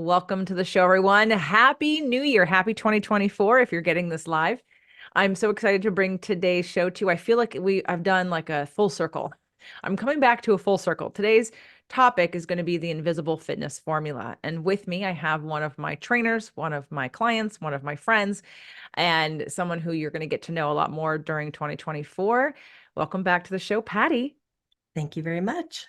Welcome to the show, everyone. Happy New Year. Happy 2024 if you're getting this live. I'm so excited to bring today's show to you. I feel like I've done like a full circle. I'm coming back to a full circle. Today's topic is going to be the invisible fitness formula. And with me, I have one of my trainers, one of my clients, one of my friends, and someone who you're going to get to know a lot more during 2024. Welcome back to the show, Patty. Thank you very much.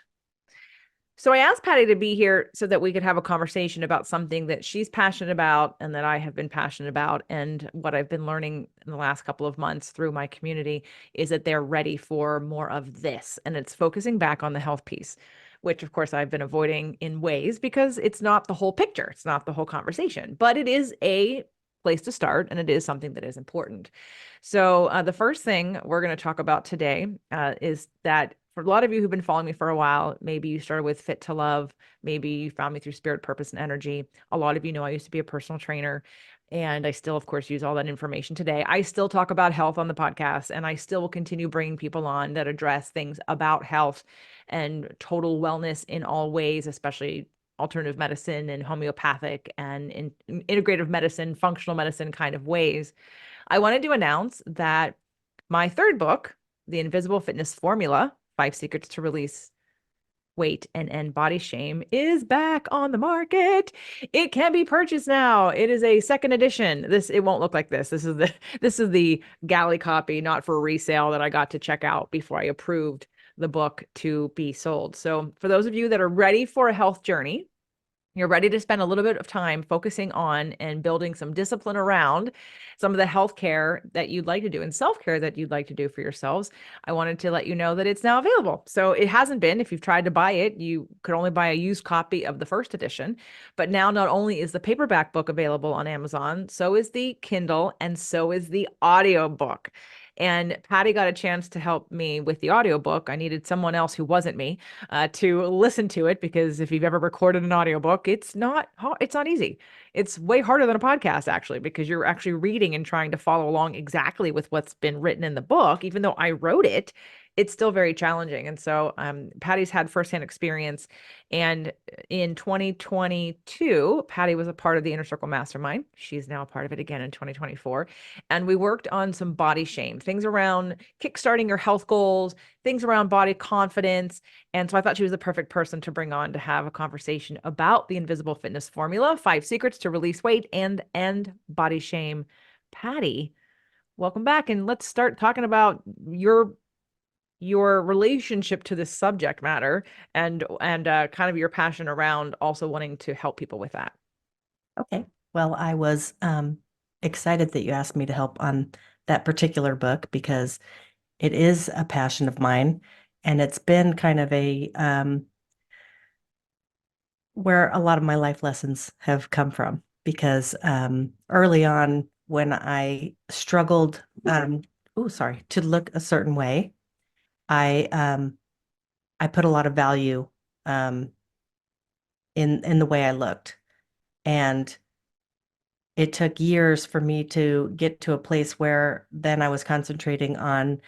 So I asked Patty to be here so that we could have a conversation about something that she's passionate about and that I have been passionate about. And what I've been learning in the last couple of months through my community is that they're ready for more of this. And it's focusing back on the health piece, which of course I've been avoiding in ways because it's not the whole picture. It's not the whole conversation, but it is a place to start and it is something that is important. So the first thing we're going to talk about today is that for a lot of you who've been following me for a while, maybe you started with Fit to Love, maybe you found me through Spirit, Purpose, and Energy. A lot of you know I used to be a personal trainer, and I still, of course, use all that information today. I still talk about health on the podcast, and I still will continue bringing people on that address things about health and total wellness in all ways, especially alternative medicine and homeopathic and in integrative medicine, functional medicine kind of ways. I wanted to announce that my third book, The Invisible Fitness Formula, 5 Secrets to Release Weight and End Body Shame, is back on the market. It can be purchased now. It is a second edition. It won't look like this. This is the galley copy, not for resale, that I got to check out before I approved the book to be sold. So for those of you that are ready for a health journey, you're ready to spend a little bit of time focusing on and building some discipline around some of the healthcare that you'd like to do and self-care that you'd like to do for yourselves, I wanted to let you know that it's now available. So it hasn't been. If you've tried to buy it, you could only buy a used copy of the first edition. But now not only is the paperback book available on Amazon, so is the Kindle, and so is the audio book. And Patty got a chance to help me with the audiobook. I needed someone else who wasn't me to listen to it, because if you've ever recorded an audiobook, it's not easy. It's way harder than a podcast, actually, because you're actually reading and trying to follow along exactly with what's been written in the book. Even though I wrote it, it's still very challenging. And so Patty's had firsthand experience. And in 2022, Patty was a part of the Inner Circle Mastermind. She's now a part of it again in 2024. And we worked on some body shame, things around kickstarting your health goals, things around body confidence. And so I thought she was the perfect person to bring on to have a conversation about the invisible fitness formula, 5 secrets to release weight and end body shame. Patty, welcome back. And let's start talking about your relationship to this subject matter and kind of your passion around also wanting to help people with that. Okay. Well, I was excited that you asked me to help on that particular book because it is a passion of mine, and it's been kind of a where a lot of my life lessons have come from. Because early on, when I struggled, to look a certain way, I I put a lot of value um, in the way I looked, and it took years for me to get to a place where then I was concentrating on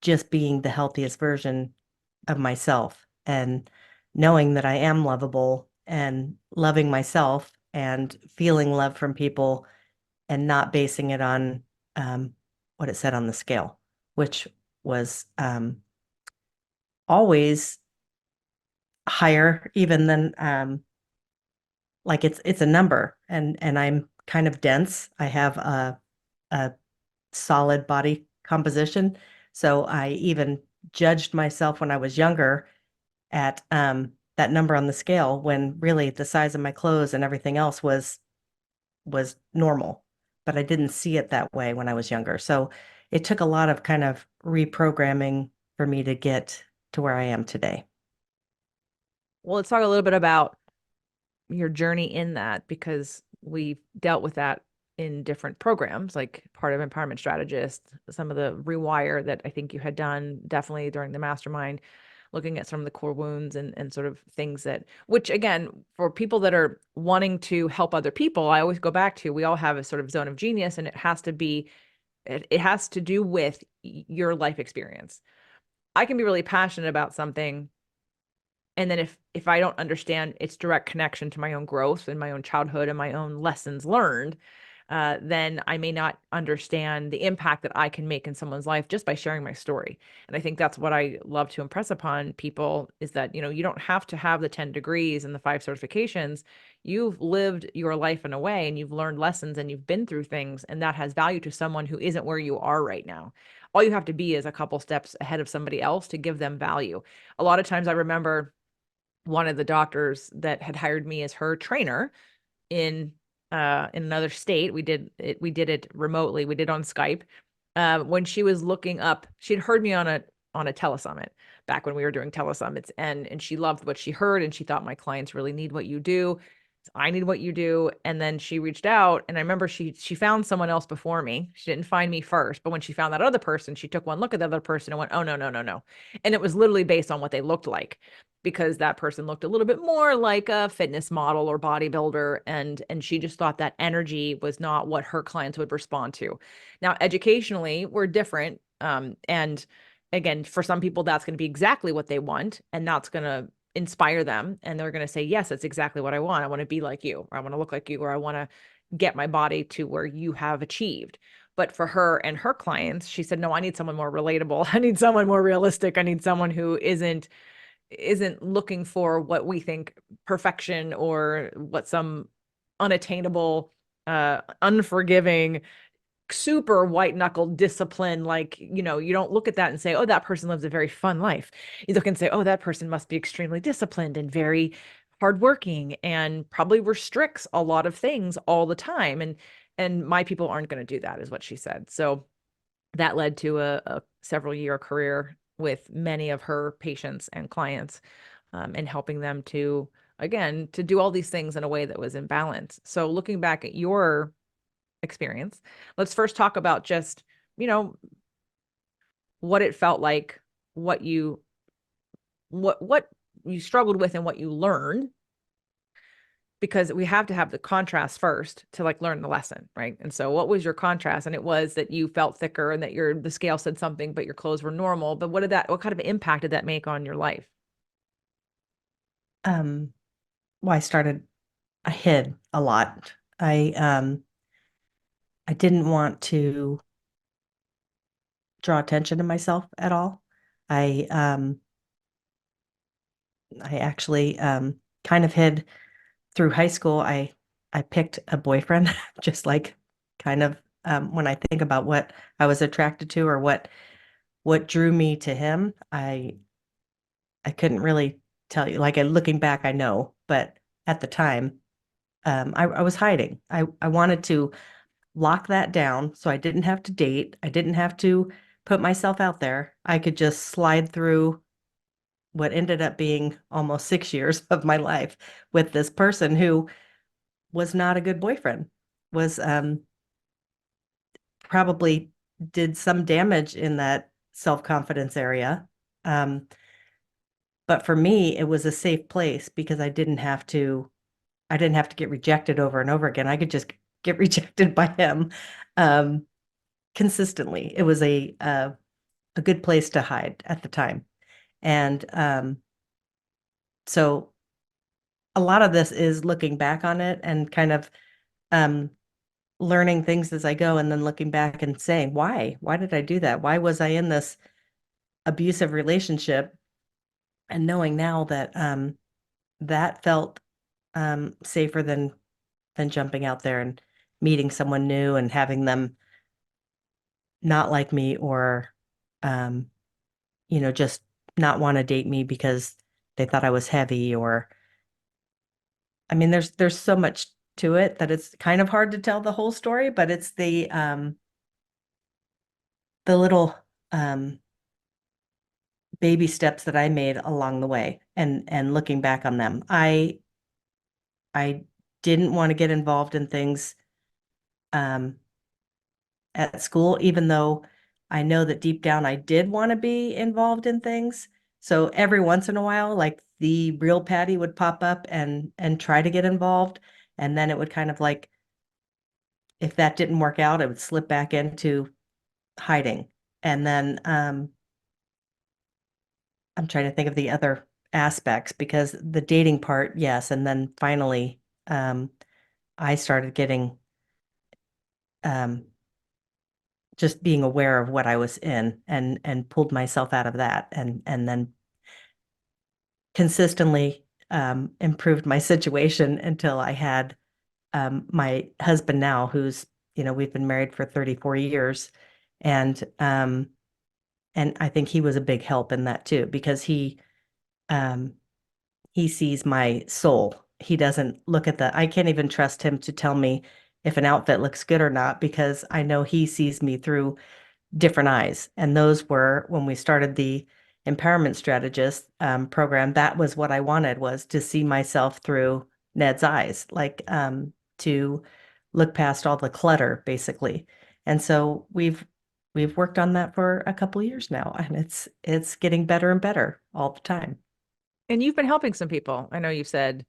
just being the healthiest version of myself and knowing that I am lovable and loving myself and feeling love from people and not basing it on um, what it said on the scale, which was always higher even than like it's a number, and I'm kind of dense. I have a solid body composition. So I even judged myself when I was younger at that number on the scale, when really the size of my clothes and everything else was normal. But I didn't see it that way when I was younger. So it took a lot of kind of reprogramming for me to get to where I am today. Well, let's talk a little bit about your journey in that, because we dealt with that in different programs, like part of Empowerment Strategist, some of the rewire that I think you had done definitely during the mastermind, looking at some of the core wounds and sort of things that, which again, for people that are wanting to help other people, I always go back to, we all have a sort of zone of genius, and it has to do with your life experience. I can be really passionate about something And then if I don't understand its direct connection to my own growth and my own childhood and my own lessons learned, then I may not understand the impact that I can make in someone's life just by sharing my story. And I think that's what I love to impress upon people is that, you don't have to have the 10 degrees and the 5 certifications. You've lived your life in a way and you've learned lessons and you've been through things, and that has value to someone who isn't where you are right now. All you have to be is a couple steps ahead of somebody else to give them value. A lot of times I remember one of the doctors that had hired me as her trainer in in another state. We did it remotely. We did on Skype. When she was looking up, she'd heard me on a telesummit back when we were doing telesummits, and she loved what she heard, and she thought my clients really need what you do. I need what you do. And then she reached out, and I remember she found someone else before me. She didn't find me first, but when she found that other person, she took one look at the other person and went, "Oh, no, no, no, no." And it was literally based on what they looked like, because that person looked a little bit more like a fitness model or bodybuilder, and she just thought that energy was not what her clients would respond to. Now, educationally, we're different, and again, for some people that's going to be exactly what they want, and that's going to inspire them, and they're going to say, yes, that's exactly what I want. I want to be like you, or I want to look like you, or I want to get my body to where you have achieved. But for her and her clients, she said, no, I need someone more relatable. I need someone more realistic. I need someone who isn't looking for what we think perfection, or what some unattainable, unforgiving, super white knuckle discipline. Like, you don't look at that and say, oh, that person lives a very fun life. You look and say, oh, that person must be extremely disciplined and very hardworking and probably restricts a lot of things all the time. And my people aren't going to do that, is what she said. So that led to a several year career with many of her patients and clients, and helping them to, again, to do all these things in a way that was in balance. So looking back at your experience, let's first talk about just, you know, what it felt like, what you what you struggled with and what you learned, because we have to have the contrast first to like learn the lesson, right? And so what was your contrast? And it was that you felt thicker and that the scale said something, but your clothes were normal. But what kind of impact did that make on your life? Um, well, I hid a lot. I didn't want to draw attention to myself at all. I um, I actually kind of hid through high school. I picked a boyfriend, just like kind of when I think about what I was attracted to or what drew me to him, I couldn't really tell you. Like looking back, I know, but at the time, I was hiding. I wanted to lock that down so I didn't have to date. I didn't have to put myself out there. I could just slide through what ended up being almost 6 years of my life with this person who was not a good boyfriend, was probably did some damage in that self-confidence area. Um, but for me, it was a safe place because I didn't have to get rejected over and over again. I could just get rejected by him consistently. It was a good place to hide at the time. And so a lot of this is looking back on it and kind of um, learning things as I go, and then looking back and saying, why? Why did I do that? Why was I in this abusive relationship? And knowing now that that felt safer than jumping out there and meeting someone new and having them not like me, or um, just not want to date me because they thought I was heavy. Or I mean, there's so much to it that it's kind of hard to tell the whole story, but it's the little um baby steps that I made along the way, and looking back on them. I didn't want to get involved in things um at school, even though I know that deep down I did want to be involved in things. So every once in a while, like the real Patty would pop up and try to get involved. And then it would kind of like, if that didn't work out, it would slip back into hiding. And then I'm trying to think of the other aspects because the dating part, yes, and then finally, um, I started getting um, just being aware of what I was in and pulled myself out of that and then consistently improved my situation until I had my husband now, who's, we've been married for 34 years. And and I think he was a big help in that too, because um he sees my soul. He doesn't look at I can't even trust him to tell me if an outfit looks good or not, because I know he sees me through different eyes. And those were when we started the Empowerment Strategist program. That was what I wanted, was to see myself through Ned's eyes, like to look past all the clutter, basically. And so we've worked on that for a couple of years now, and it's getting better and better all the time. And you've been helping some people. I know you said,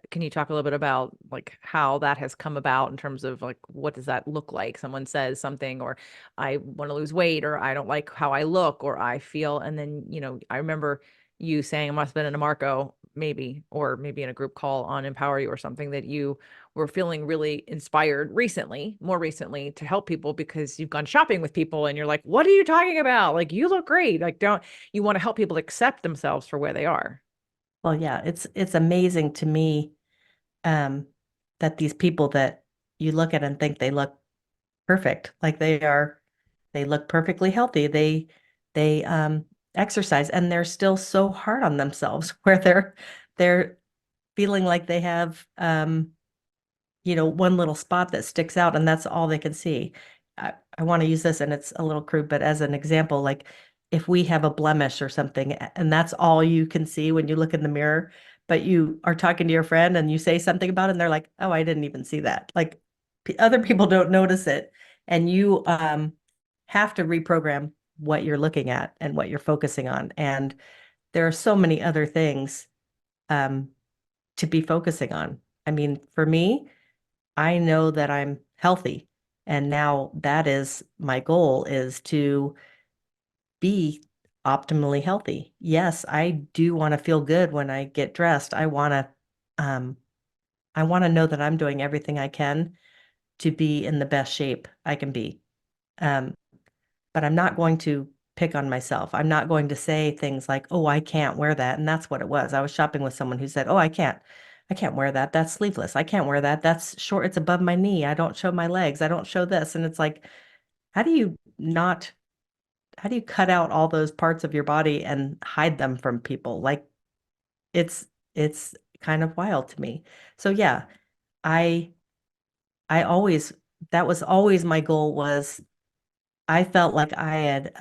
can you talk a little bit about like how that has come about in terms of like what does that look like? Someone says something, or I want to lose weight, or I don't like how I look, or I feel, and then I remember you saying, I must have been in a Marco maybe, or maybe in a group call on Empower You or something, that you were feeling really inspired recently, more recently, to help people because you've gone shopping with people and you're like, what are you talking about? Like, you look great. Like, don't you want to help people accept themselves for where they are? Well, yeah, it's amazing to me um, that these people that you look at and think they look perfect, like they look perfectly healthy. They exercise and they're still so hard on themselves where they're feeling like they have one little spot that sticks out and that's all they can see. I want to use this and it's a little crude, but as an example, like if we have a blemish or something and that's all you can see when you look in the mirror, but you are talking to your friend and you say something about it and they're like, oh, I didn't even see that. Like other people don't notice it. And you have to reprogram what you're looking at and what you're focusing on. And there are so many other things um, to be focusing on. I mean, for me, I know that I'm healthy. And now that is my goal, is to be optimally healthy. Yes, I do want to feel good when I get dressed. Um I want to know that I'm doing everything I can to be in the best shape I can be. Um but I'm not going to pick on myself. I'm not going to say things like, "Oh, I can't wear that." And that's what it was. I was shopping with someone who said, "Oh, I can't wear that. That's sleeveless. I can't wear that. That's short. It's above my knee. I don't show my legs. I don't show this." And it's like, how do you not, how do you cut out all those parts of your body and hide them from people? Like it's, it's kind of wild to me. So yeah, I, I always, that was always my goal, was I felt like I'd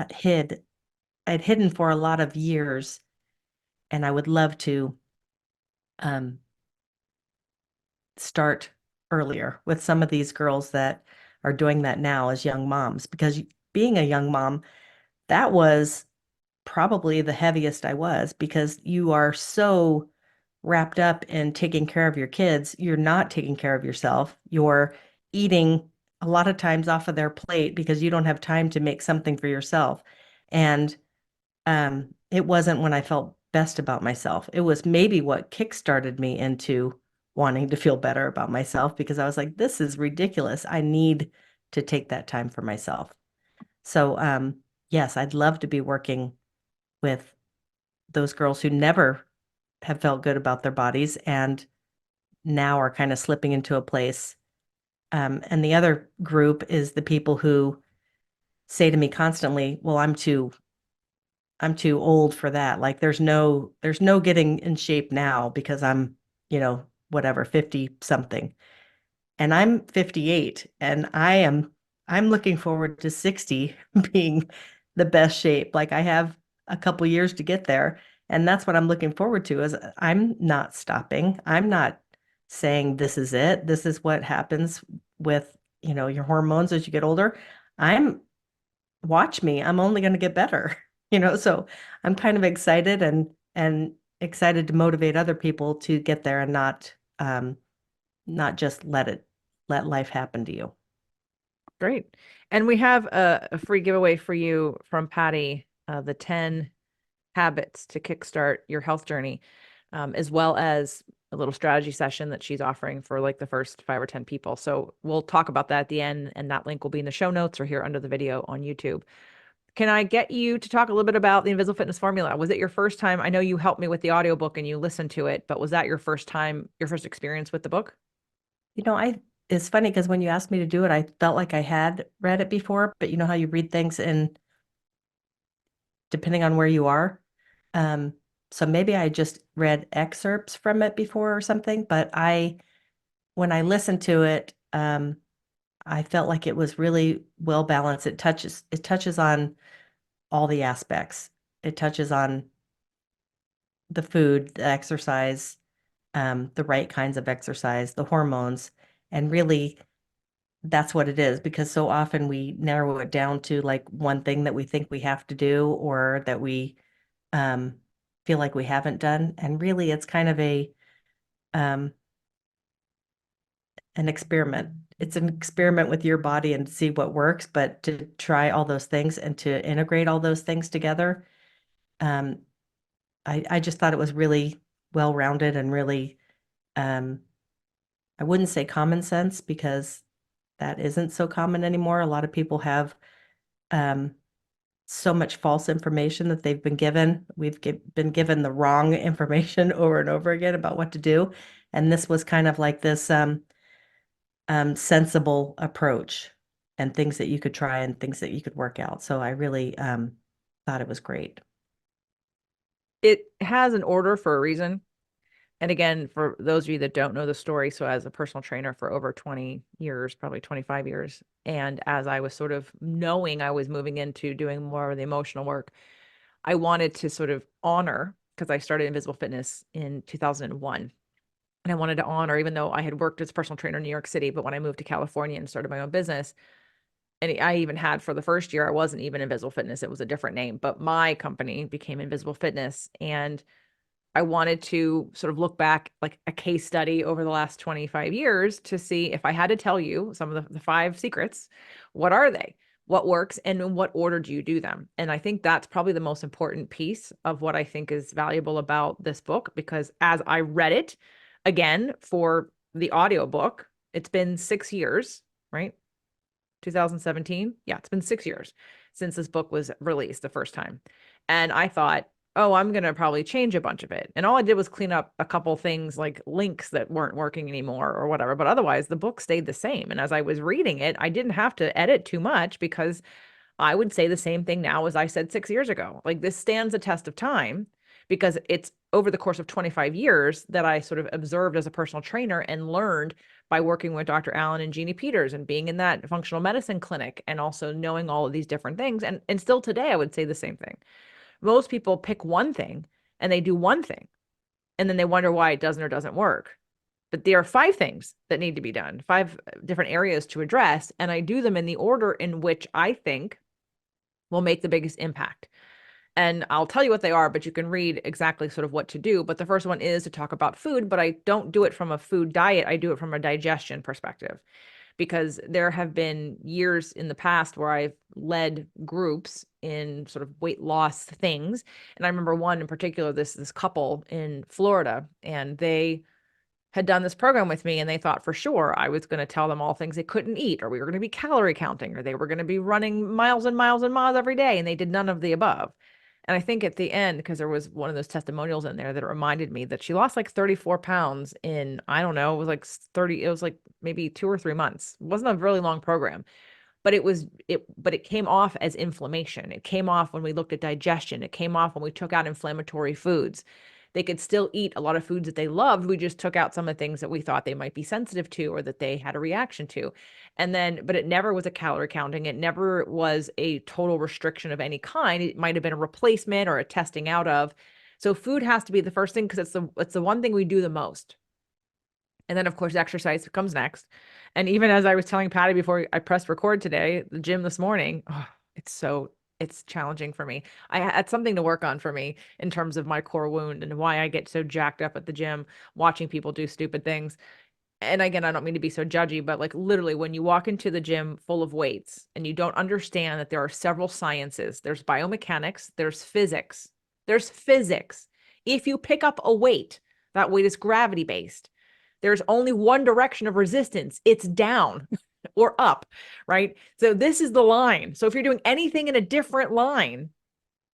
hidden for a lot of years, and I would love to um, start earlier with some of these girls that are doing that now as young moms. Because being a young mom, that was probably the heaviest I was, because you are so wrapped up in taking care of your kids, you're not taking care of yourself. You're eating a lot of times off of their plate because you don't have time to make something for yourself. And it wasn't when I felt best about myself. It was maybe what kickstarted me into wanting to feel better about myself, because I was like, this is ridiculous. I need to take that time for myself. So, yes, I'd love to be working with those girls who never have felt good about their bodies and now are kind of slipping into a place. And the other group is the people who say to me constantly, well, I'm too old for that. Like there's no getting in shape now because I'm, whatever, 50 something. And I'm 58 and I'm looking forward to 60 being the best shape. Like I have a couple years to get there, and that's what I'm looking forward to. Is I'm not stopping. I'm not saying this is it. This is what happens with, your hormones as you get older. I'm Watch me. I'm only going to get better. So I'm kind of excited and excited to motivate other people to get there and not just let life happen to you. Great. And we have a free giveaway for you from Patty, the 10 habits to kickstart your health journey, as well as a little strategy session that she's offering for like the first 5 or 10 people. So we'll talk about that at the end, and that link will be in the show notes or here under the video on YouTube. Can I get you to talk a little bit about the Invisible Fitness Formula? Was it your first time? I know you helped me with the audiobook and you listened to it, but was that your first time, your first experience with the book? I it's funny because when you asked me to do it, I felt like I had read it before, but you know how you read things in depending on where you are. Um, so maybe I just read excerpts from it before or something, but when I listened to it, I felt like it was really well balanced. It touches on all the aspects. It touches on the food, the exercise, the right kinds of exercise, the hormones, and really that's what it is because so often we narrow it down to like one thing that we think we have to do or that we um, feel like we haven't done. And really, it's kind of um, an experiment. It's an experiment with your body and see what works, but to try all those things and to integrate all those things together, um, I just thought it was really well-rounded and really, um, I wouldn't say common sense because that isn't so common anymore. A lot of people have um, so much false information that they've been given. Been given the wrong information over and over again about what to do. And this was kind of like this sensible approach and things that you could try and things that you could work out. So I really thought it was great. It has an order for a reason. And again, for those of you that don't know the story, so as a personal trainer for over 20 years, probably 25 years, and as I was sort of knowing I was moving into doing more of the emotional work, I wanted to sort of honor, because I started Invisible Fitness in 2001. And I wanted to honor, even though I had worked as a personal trainer in New York City, but when I moved to California and started my own business, and I even had for the first year, I wasn't even Invisible Fitness, it was a different name, but my company became Invisible Fitness. And I wanted to sort of look back like a case study over the last 25 years to see if I had to tell you some of the 5 secrets, what are they? What works and in what order do you do them? And I think that's probably the most important piece of what I think is valuable about this book, because as I read it again for the audiobook, it's been 6 years, right? 2017. Yeah, it's been 6 years since this book was released the first time. And I thought, oh, I'm going to probably change a bunch of it. And all I did was clean up a couple things like links that weren't working anymore or whatever. But otherwise, the book stayed the same. And as I was reading it, I didn't have to edit too much because I would say the same thing now as I said 6 years ago. Like this stands the test of time because it's over the course of 25 years that I sort of observed as a personal trainer and learned by working with Dr. Allen and Jeannie Peters and being in that functional medicine clinic and also knowing all of these different things. And still today, I would say the same thing. Most people pick one thing and they do one thing, and then they wonder why it doesn't or doesn't work. But there are 5 things that need to be done, 5 different areas to address, and I do them in the order in which I think will make the biggest impact. And I'll tell you what they are, but you can read exactly sort of what to do. But the first one is to talk about food, but I don't do it from a food diet. I do it from a digestion perspective, because there have been years in the past where I've led groups in sort of weight loss things. And I remember one in particular, this couple in Florida, and they had done this program with me and they thought for sure I was going to tell them all things they couldn't eat, or we were going to be calorie counting, or they were going to be running miles and miles and miles every day. And they did none of the above. And I think at the end, because there was one of those testimonials in there that reminded me that she lost like 34 pounds in, I don't know, it was like 30, it was like maybe 2 or 3 months. It wasn't a really long program, but it came off as inflammation. It came off when we looked at digestion. It came off when we took out inflammatory foods. They could still eat a lot of foods that they loved. We just took out some of the things that we thought they might be sensitive to or that they had a reaction to. And then, but it never was a calorie counting. It never was a total restriction of any kind. It might have been a replacement or a testing out of. So food has to be the first thing because it's the one thing we do the most. And then, of course, exercise comes next. And even as I was telling Patty before I pressed record today, the gym this morning, oh, it's challenging for me. I had something to work on for me in terms of my core wound and why I get so jacked up at the gym, watching people do stupid things. And again, I don't mean to be so judgy, but like literally when you walk into the gym full of weights and you don't understand that there are several sciences, there's biomechanics, there's physics, There's physics. If you pick up a weight, that weight is gravity based. There's only one direction of resistance. It's down or up, right? So this is the line. So if you're doing anything in a different line,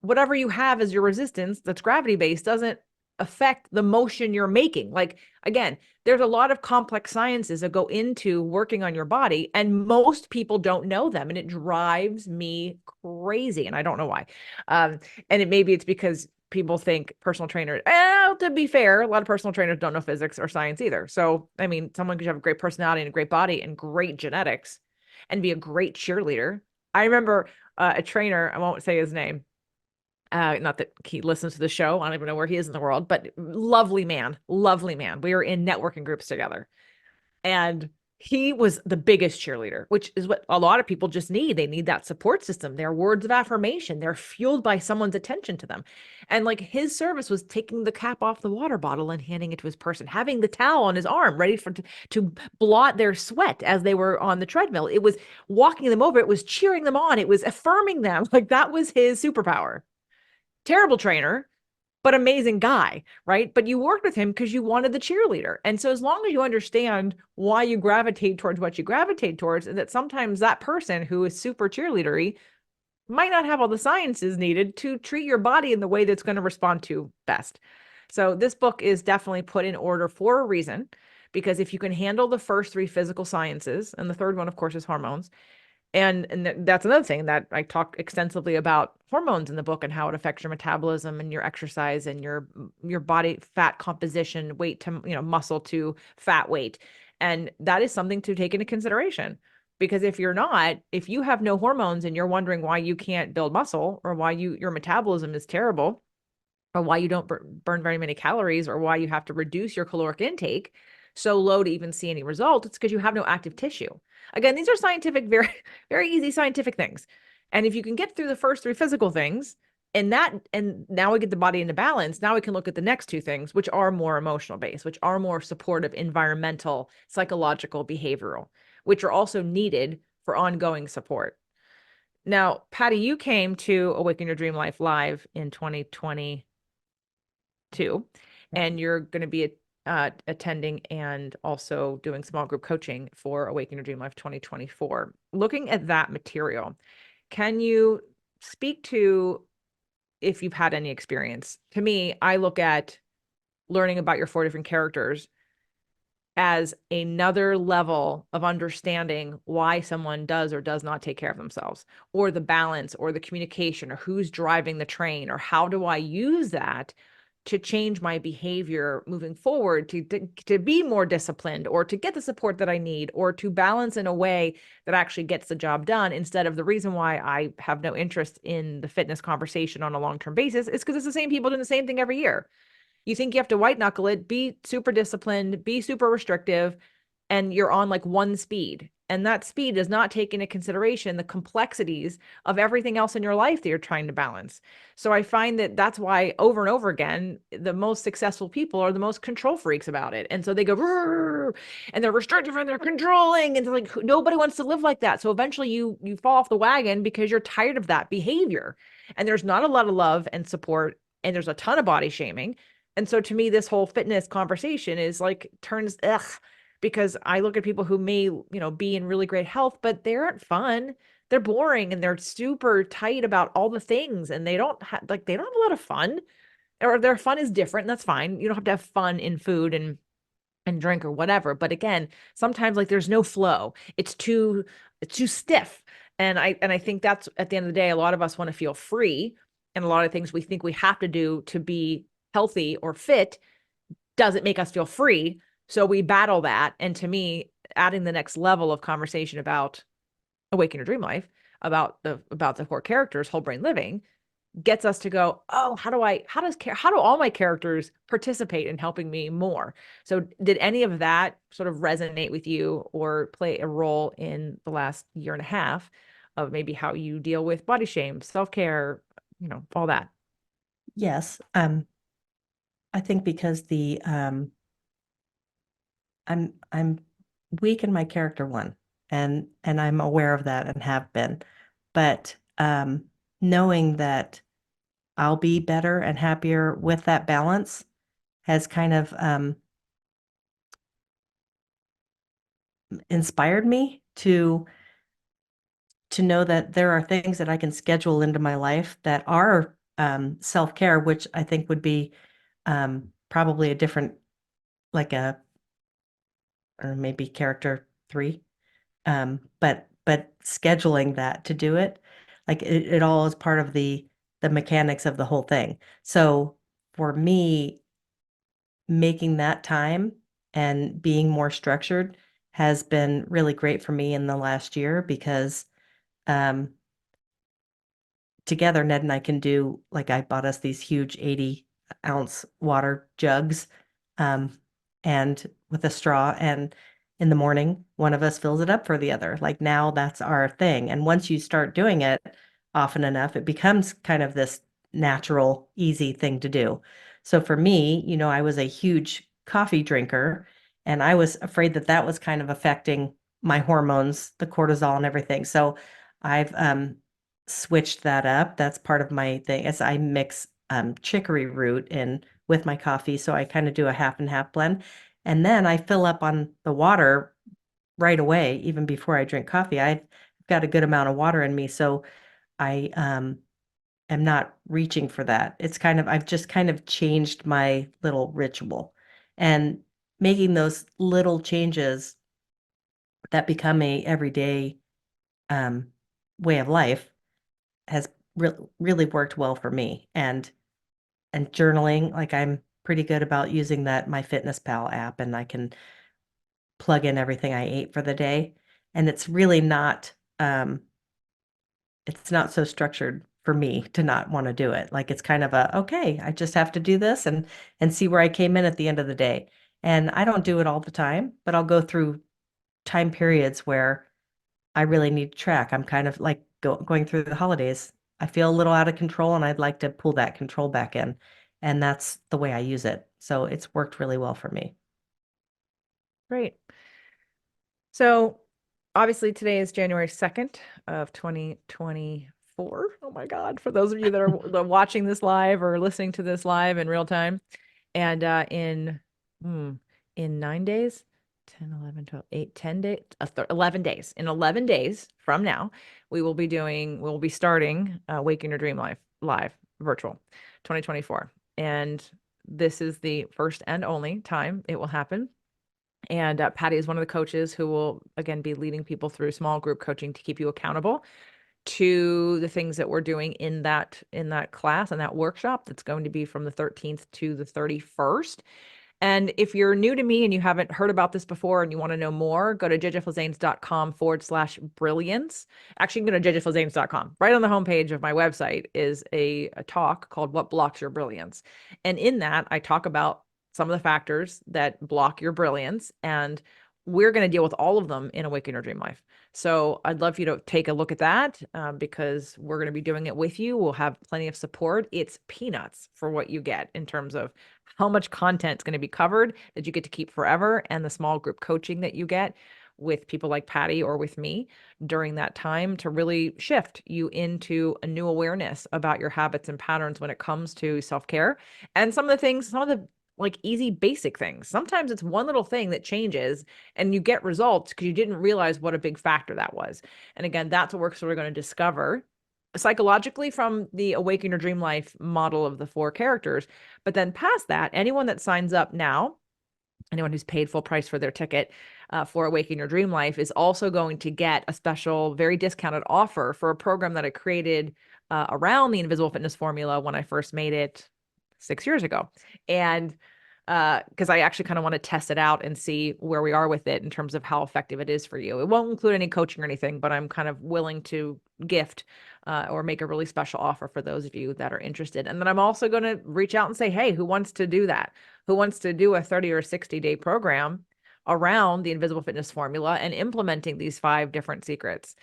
whatever you have as your resistance that's gravity based doesn't affect the motion you're making. Like, again, there's a lot of complex sciences that go into working on your body, and most people don't know them. And it drives me crazy. And I don't know why. And maybe it's because people think personal trainers, to be fair, a lot of personal trainers don't know physics or science either. So, I mean, someone could have a great personality and a great body and great genetics and be a great cheerleader. I remember a trainer, I won't say his name, not that he listens to the show. I don't even know where he is in the world, but lovely man, lovely man. We were in networking groups together, and he was the biggest cheerleader, which is what a lot of people just need. They need that support system. Their words of affirmation. They're fueled by someone's attention to them. And like his service was taking the cap off the water bottle and handing it to his person, having the towel on his arm ready to blot their sweat as they were on the treadmill. It was walking them over. It was cheering them on. It was affirming them. Like that was his superpower. Terrible trainer, but amazing guy, right? But you worked with him because you wanted the cheerleader. And so as long as you understand why you gravitate towards what you gravitate towards, and that sometimes that person who is super cheerleadery might not have all the sciences needed to treat your body in the way that's going to respond to best. So this book is definitely put in order for a reason, because if you can handle the first three physical sciences, and the third one, of course, is hormones, and that's another thing that I talk extensively about hormones in the book and how it affects your metabolism and your exercise and your body fat composition, weight to, muscle to fat weight. And that is something to take into consideration, because if you have no hormones and you're wondering why you can't build muscle, or why your metabolism is terrible, or why you don't burn very many calories, or why you have to reduce your caloric intake so low to even see any result, it's because you have no active tissue. Again, these are scientific, very, very easy scientific things. And if you can get through the first three physical things, and now we get the body into balance, now we can look at the next two things, which are more emotional based, which are more supportive, environmental, psychological, behavioral, which are also needed for ongoing support. Now, Patty, you came to Awaken Your Dream Life Live in 2022, and you're going to be attending and also doing small group coaching for Awaken Your Dream Life 2024. Looking at that material, can you speak to if you've had any experience? To me, I look at learning about your four different characters as another level of understanding why someone does or does not take care of themselves, or the balance, or the communication, or who's driving the train, or how do I use that to change my behavior moving forward, to be more disciplined, or to get the support that I need, or to balance in a way that actually gets the job done, instead of the reason why I have no interest in the fitness conversation on a long-term basis is because it's the same people doing the same thing every year. You think you have to white knuckle it, be super disciplined, be super restrictive, and you're on like one speed. And that speed does not take into consideration the complexities of everything else in your life that you're trying to balance. So I find that that's why over and over again, the most successful people are the most control freaks about it. And so they go, and they're restrictive and they're controlling. And they're like, nobody wants to live like that. So eventually you fall off the wagon because you're tired of that behavior. And there's not a lot of love and support. And there's a ton of body shaming. And so to me, this whole fitness conversation is like turns because I look at people who may, be in really great health, but they aren't fun. They're boring and they're super tight about all the things, and they don't have a lot of fun, or their fun is different. And that's fine. You don't have to have fun in food and drink or whatever. But again, sometimes like there's no flow. It's too stiff. And I think that's at the end of the day, a lot of us want to feel free. And a lot of things we think we have to do to be healthy or fit doesn't make us feel free. So we battle that. And to me, adding the next level of conversation about Awaken Your Dream Life, about the core characters, whole brain living, gets us to go, oh, how do all my characters participate in helping me more? So did any of that sort of resonate with you or play a role in the last year and a half of maybe how you deal with body shame, self-care, all that? Yes. I think because I'm weak in my character one, and I'm aware of that and have been. But knowing that I'll be better and happier with that balance has kind of inspired me to know that there are things that I can schedule into my life that are self-care, which I think would be probably a different, like a, or maybe character three. But scheduling that to do it, like it all is part of the mechanics of the whole thing. So for me, making that time and being more structured has been really great for me in the last year because um, together, Ned and I can do, like, I bought us these huge 80-ounce water jugs, um, and with a straw, and in the morning, one of us fills it up for the other. Like now that's our thing. And once you start doing it often enough, it becomes kind of this natural, easy thing to do. So for me, I was a huge coffee drinker, and I was afraid that that was kind of affecting my hormones, the cortisol and everything. So I've switched that up. That's part of my thing as I mix chicory root in with my coffee. So I kind of do a half and half blend. And then I fill up on the water right away, even before I drink coffee. I've got a good amount of water in me. So I am not reaching for that. I've just kind of changed my little ritual, and making those little changes that become a everyday um, way of life has really worked well for me. And journaling, like I'm pretty good about using that MyFitnessPal app, and I can plug in everything I ate for the day. And um it's not so structured for me to not want to do it. Like it's kind of a, okay, I just have to do this and see where I came in at the end of the day. And I don't do it all the time, but I'll go through time periods where I really need to track. I'm kind of like going through the holidays. I feel a little out of control and I'd like to pull that control back in. And that's the way I use it. So it's worked really well for me. Great. So obviously today is January 2nd of 2024. Oh my God. For those of you that are watching this live or listening to this live in real time. And hmm, in 9 days, 10, 11, 12, 8, 10 days, 11 days. In 11 days from now, we'll be starting Waking Your Dream live virtual 2024. And this is the first and only time it will happen. And Patty is one of the coaches who will, again, be leading people through small group coaching to keep you accountable to the things that we're doing in that class and that workshop that's going to be from the 13th to the 31st. And if you're new to me and you haven't heard about this before and you want to know more, go to jjflizanes.com/brilliance. Actually, you can go to jjflizanes.com. Right on the homepage of my website is a talk called What Blocks Your Brilliance. And in that, I talk about some of the factors that block your brilliance. And we're going to deal with all of them in Awaken Your Dream Life. So I'd love you to take a look at that because we're going to be doing it with you. We'll have plenty of support. It's peanuts for what you get in terms of how much content is going to be covered that you get to keep forever, and the small group coaching that you get with people like Patty or with me during that time to really shift you into a new awareness about your habits and patterns when it comes to self-care and some of the like easy basic things. Sometimes it's one little thing that changes and you get results because you didn't realize what a big factor that was. And again, that's what we're sort of going to discover psychologically from the Awaken Your Dream Life model of the 4 characters. But then past that, anyone that signs up now, anyone who's paid full price for their ticket for Awaken Your Dream Life is also going to get a special, very discounted offer for a program that I created around the Invisible Fitness Formula when I first made it 6 years ago. And because I actually kind of want to test it out and see where we are with it in terms of how effective it is for you. It won't include any coaching or anything, but I'm kind of willing to gift or make a really special offer for those of you that are interested. And then I'm also going to reach out and say, hey, who wants to do that? Who wants to do a 30 or 60-day program around the Invisible Fitness Formula and implementing these 5 different secrets?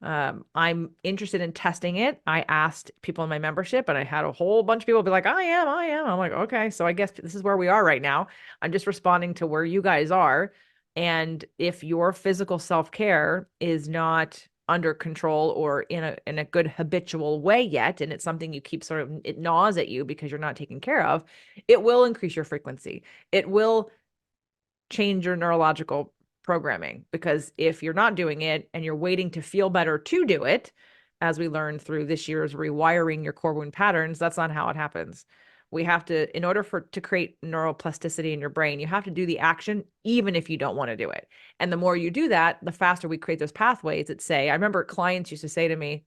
I'm interested in testing it. I asked people in my membership and I had a whole bunch of people be like, I am. I'm like, okay, so I guess this is where we are right now. I'm just responding to where you guys are. And if your physical self-care is not under control or in a good habitual way yet, and it's something you keep sort of, it gnaws at you because you're not taking care of, it will increase your frequency. It will change your neurological programming, because if you're not doing it and you're waiting to feel better to do it, as we learned through this year's rewiring your core wound patterns, that's not how it happens. We have to, in order for to create neuroplasticity in your brain, you have to do the action even if you don't want to do it. And the more you do that, the faster we create those pathways that say, I remember clients used to say to me,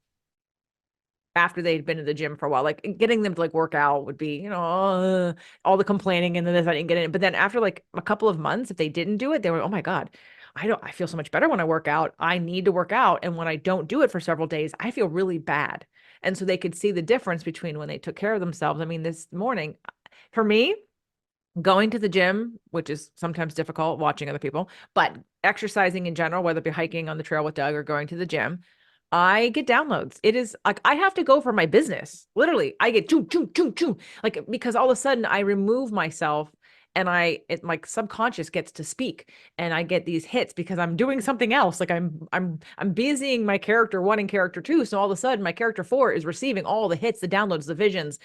after they'd been to the gym for a while, like getting them to like work out would be, all the complaining and then if I didn't get in. But then after like a couple of months, if they didn't do it, they were, oh my God, I feel so much better when I work out. I need to work out. And when I don't do it for several days, I feel really bad. And so they could see the difference between when they took care of themselves. I mean, this morning, for me, going to the gym, which is sometimes difficult watching other people, but exercising in general, whether it be hiking on the trail with Doug or going to the gym, I get downloads. It is like I have to go for my business. Literally, I get choo choo choo choo, like because all of a sudden I remove myself and my subconscious gets to speak and I get these hits because I'm doing something else. Like I'm busying my character one and character two. So all of a sudden my character four is receiving all the hits, the downloads, the visions,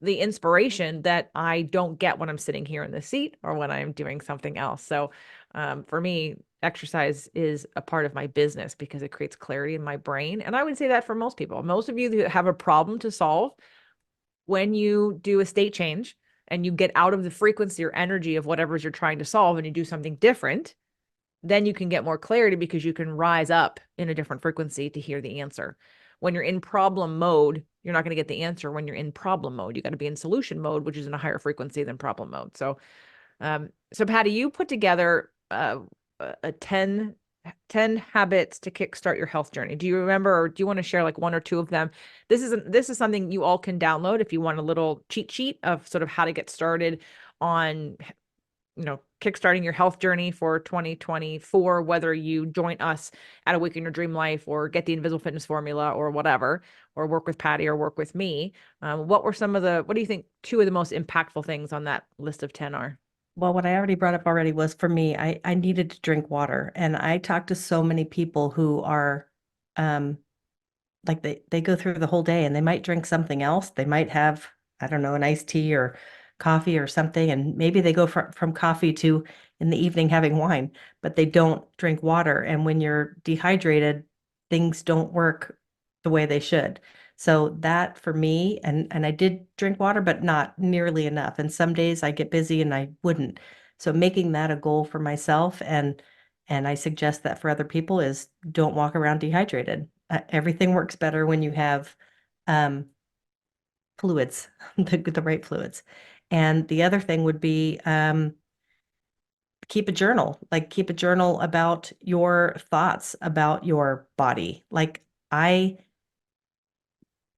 the inspiration that I don't get when I'm sitting here in the seat or when I'm doing something else. So for me, exercise is a part of my business because it creates clarity in my brain. And I would say that for most people, most of you that have a problem to solve, when you do a state change and you get out of the frequency or energy of whatever you're trying to solve and you do something different, then you can get more clarity because you can rise up in a different frequency to hear the answer. When you're in problem mode, you're not going to get the answer. When you're in problem mode, you got to be in solution mode, which is in a higher frequency than problem mode. So Patty, you put together a 10 habits to kickstart your health journey. Do you remember, or do you want to share like one or two of them? This is something you all can download if you want a little cheat sheet of sort of how to get started on kickstarting your health journey for 2024, whether you join us at Awaken Your Dream Life or get the Invisible Fitness Formula or whatever, or work with Patty or work with me. What do you think two of the most impactful things on that list of 10 are? Well, what I already brought up already was for me, I needed to drink water. And I talked to so many people who are um, like they go through the whole day and they might drink something else. They might have, I don't know, an iced tea or coffee or something. And maybe they go from coffee to in the evening having wine, but they don't drink water. And when you're dehydrated, things don't work the way they should. So that for me, and I did drink water, but not nearly enough. And some days I get busy and I wouldn't. So making that a goal for myself and I suggest that for other people is don't walk around dehydrated. Everything works better when you have um, fluids, the right fluids. And the other thing would be keep a journal, like keep a journal about your thoughts about your body. Like I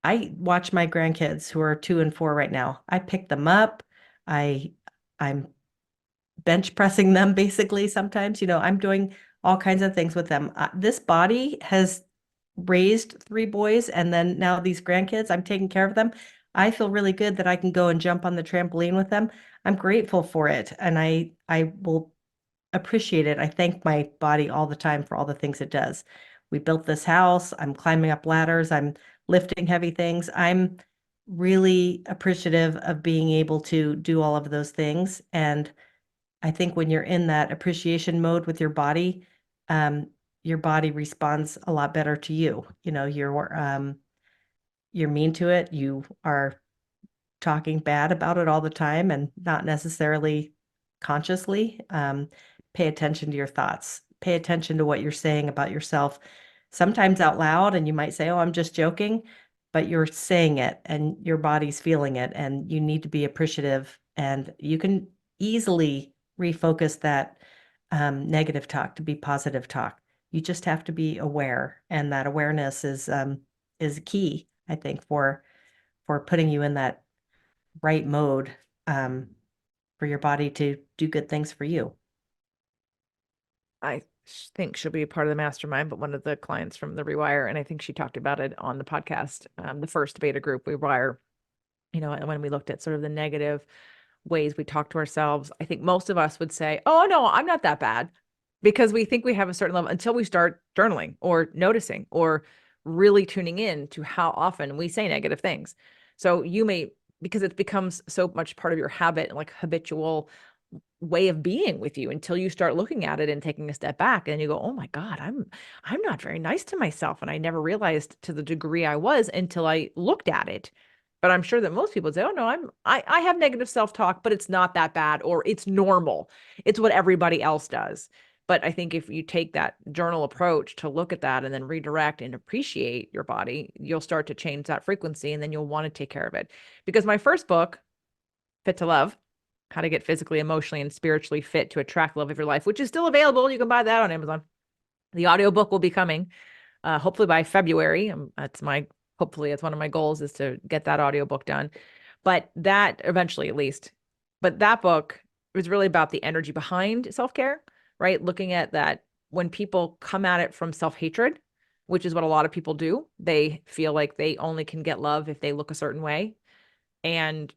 I watch my grandkids who are 2 and 4 right now. I pick them up. I I'm bench pressing them basically sometimes. I'm doing all kinds of things with them. This body has raised 3 boys and then now these grandkids, I'm taking care of them. I feel really good that I can go and jump on the trampoline with them. I'm grateful for it and I will appreciate it. I thank my body all the time for all the things it does. We built this house. I'm climbing up ladders. I'm lifting heavy things. I'm really appreciative of being able to do all of those things. And I think when you're in that appreciation mode with um, your body responds a lot better to you. You're mean to it. You are talking bad about it all the time and not necessarily consciously. Pay attention to your thoughts. Pay attention to what you're saying about yourself, sometimes out loud, and you might say, "Oh, I'm just joking," but you're saying it and your body's feeling it, and you need to be appreciative. And you can easily refocus that negative talk to be positive talk. You just have to be aware, and that awareness is key, I think, for putting you in that right mode um, for your body to do good things for you. I think she'll be a part of the mastermind, but one of the clients from the Rewire, and I think she talked about it on the podcast, the first beta group Rewire, and when we looked at sort of the negative ways we talk to ourselves, I think most of us would say, oh, no, I'm not that bad. because we think we have a certain level until we start journaling or noticing or really tuning in to how often we say negative things. So you may, because it becomes so much part of your habit and like habitual way of being with you until you start looking at it and taking a step back and you go, oh my God, I'm not very nice to myself. And I never realized to the degree I was until I looked at it. But I'm sure that most people say, oh no, I have negative self-talk, but it's not that bad, or it's normal. It's what everybody else does. But I think if you take that journal approach to look at that and then redirect and appreciate your body, you'll start to change that frequency and then you'll want to take care of it. Because my first book, Fit to Love, How to Get Physically, Emotionally, and Spiritually Fit to Attract Love of Your Life, which is still available. You can buy that on Amazon. The audiobook will be coming hopefully by February. Hopefully it's one of my goals is to get that audiobook done. But that eventually, at least. But that book was really about the energy behind self-care, right? Looking at that when people come at it from self-hatred, which is what a lot of people do, they feel like they only can get love if they look a certain way. And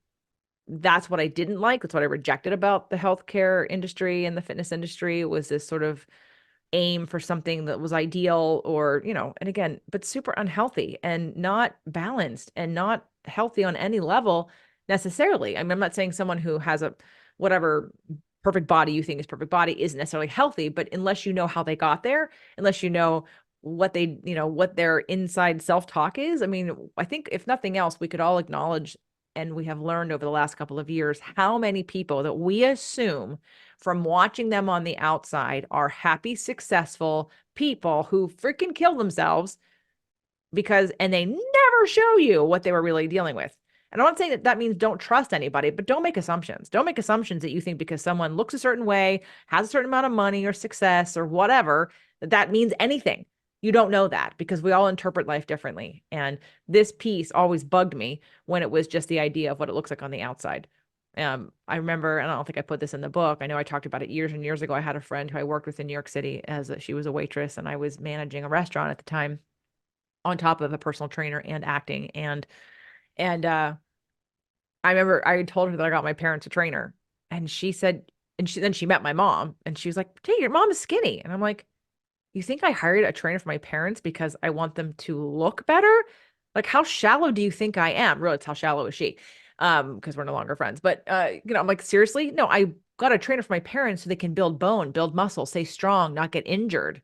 that's what I didn't like. That's what I rejected about the healthcare industry and the fitness industry, was this sort of aim for something that was ideal, or, and again, but super unhealthy and not balanced and not healthy on any level necessarily. I mean, I'm not saying someone who has a whatever perfect body you think is perfect body isn't necessarily healthy, but unless you know how they got there, unless you know what their inside self-talk is. I mean, I think if nothing else, we could all acknowledge, and we have learned over the last couple of years, how many people that we assume from watching them on the outside are happy, successful people who freaking kill themselves and they never show you what they were really dealing with. And I'm not saying that means don't trust anybody, but don't make assumptions. Don't make assumptions that you think because someone looks a certain way, has a certain amount of money or success or whatever, that means anything. You don't know that, because we all interpret life differently. And this piece always bugged me when it was just the idea of what it looks like on the outside. I remember, and I don't think I put this in the book, I know I talked about it years and years ago. I had a friend who I worked with in New York City she was a waitress, and I was managing a restaurant at the time on top of a personal trainer and acting. And I remember I told her that I got my parents a trainer, and she said, and then she met my mom, and she was like, "Hey, your mom is skinny." And I'm like, "You think I hired a trainer for my parents because I want them to look better? Like, how shallow do you think I am?" Really, it's how shallow is she? Because we're no longer friends. But I'm like, seriously? No, I got a trainer for my parents so they can build bone, build muscle, stay strong, not get injured,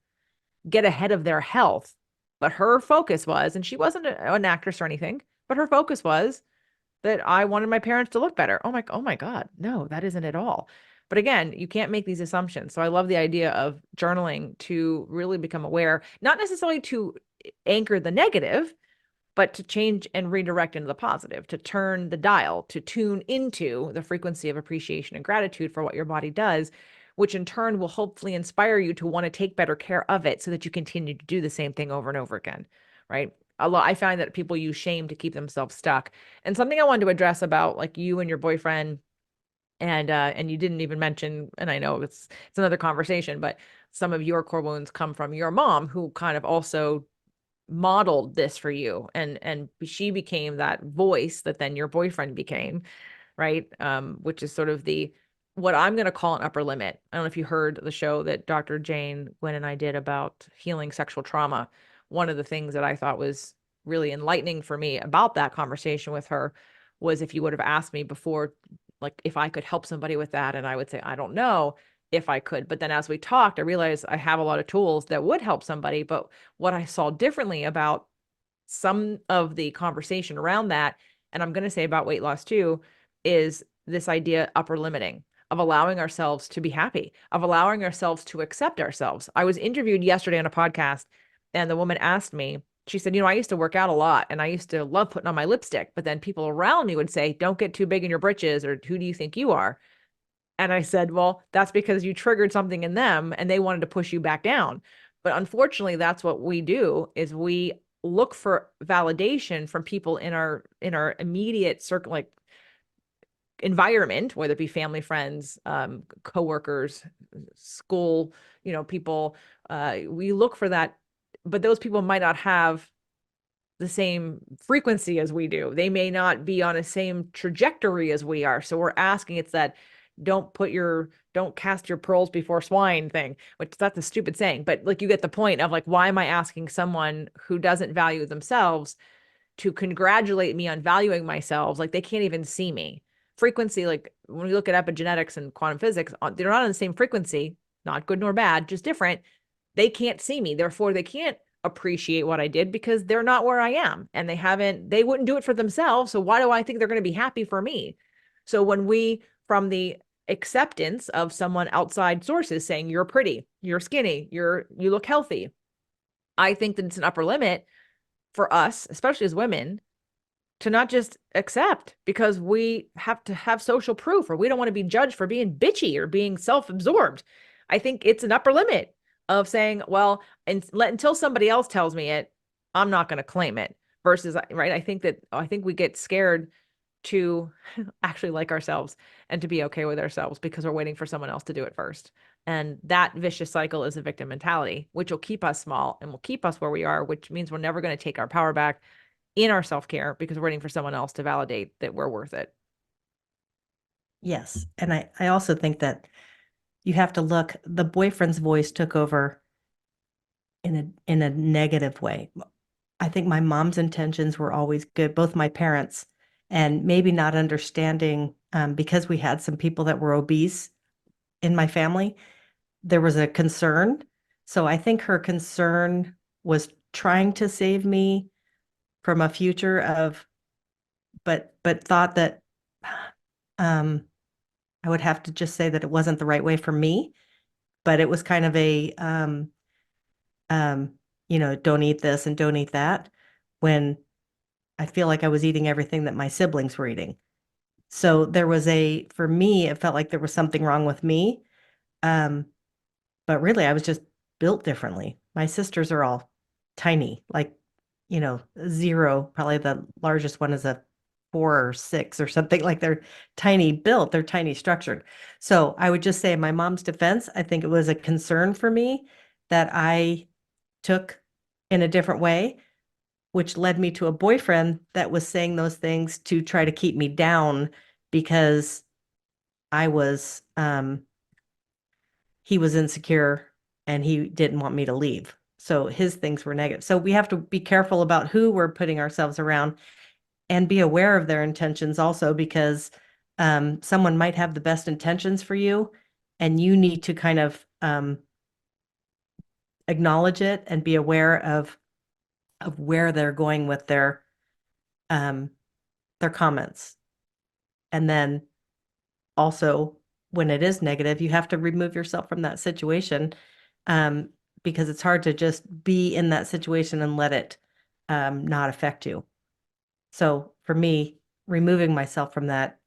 get ahead of their health. But her focus was, and she wasn't an actress or anything, but her focus was that I wanted my parents to look better. Oh my God, no, that isn't at all. But again, you can't make these assumptions. So I love the idea of journaling to really become aware, not necessarily to anchor the negative, but to change and redirect into the positive, to turn the dial, to tune into the frequency of appreciation and gratitude for what your body does, which in turn will hopefully inspire you to want to take better care of it so that you continue to do the same thing over and over again, right? I find that people use shame to keep themselves stuck. And something I wanted to address about like you and your boyfriend, and you didn't even mention, and I know it's another conversation, but some of your core wounds come from your mom, who kind of also modeled this for you, and she became that voice that then your boyfriend became, right? Which is sort of what I'm going to call an upper limit. I don't know if you heard the show that Dr. Jane Gwynn and I did about healing sexual trauma. One of the things that I thought was really enlightening for me about that conversation with her was, if you would have asked me before, like if I could help somebody with that, and I would say, I don't know if I could. But then as we talked, I realized I have a lot of tools that would help somebody. But what I saw differently about some of the conversation around that, and I'm going to say about weight loss too, is this idea upper limiting, of allowing ourselves to be happy, of allowing ourselves to accept ourselves. I was interviewed yesterday on a podcast, and the woman asked me, she said, I used to work out a lot and I used to love putting on my lipstick, but then people around me would say, don't get too big in your britches, or who do you think you are? And I said, well, that's because you triggered something in them and they wanted to push you back down. But unfortunately, that's what we do, is we look for validation from people in our immediate circle, like environment, whether it be family, friends, coworkers, school, people. We look for that, but those people might not have the same frequency as we do. They may not be on the same trajectory as we are. So we're asking, it's that don't cast your pearls before swine thing, which that's a stupid saying, but like you get the point of like, why am I asking someone who doesn't value themselves to congratulate me on valuing myself? Like they can't even see me. Frequency, like when we look at epigenetics and quantum physics, they're not on the same frequency, not good nor bad, just different. They can't see me. Therefore, they can't appreciate what I did because they're not where I am and they wouldn't do it for themselves. So why do I think they're going to be happy for me? So when we, from the acceptance of someone outside sources saying you're pretty, you're skinny, you look healthy, I think that it's an upper limit for us, especially as women, to not just accept because we have to have social proof or we don't want to be judged for being bitchy or being self-absorbed. I think it's an upper limit of saying, well, until somebody else tells me it, I'm not going to claim it. Versus, right? I think we get scared to actually like ourselves and to be okay with ourselves because we're waiting for someone else to do it first. And that vicious cycle is a victim mentality, which will keep us small and will keep us where we are, which means we're never going to take our power back in our self-care because we're waiting for someone else to validate that we're worth it. Yes. And I also think that you have to look, the boyfriend's voice took over in a negative way. I think my mom's intentions were always good, both my parents, and maybe not understanding because we had some people that were obese in my family, there was a concern. So I think her concern was trying to save me from a future of, but thought that um, I would have to just say that it wasn't the right way for me. But it was kind of a um, don't eat this and don't eat that, when I feel like I was eating everything that my siblings were eating. So there was for me, it felt like there was something wrong with me. Um, but really I was just built differently. My sisters are all tiny, like, zero, probably the largest one is a 4 or 6 or something. Like they're tiny built, they're tiny structured. So I would just say in my mom's defense, I think it was a concern for me that I took in a different way, which led me to a boyfriend that was saying those things to try to keep me down because I was he was insecure and he didn't want me to leave. So his things were negative. So we have to be careful about who we're putting ourselves around and be aware of their intentions also, because someone might have the best intentions for you and you need to kind of acknowledge it and be aware of where they're going with um, their comments. And then also, when it is negative, you have to remove yourself from that situation, um, because it's hard to just be in that situation and let it not affect you. So for me, removing myself from that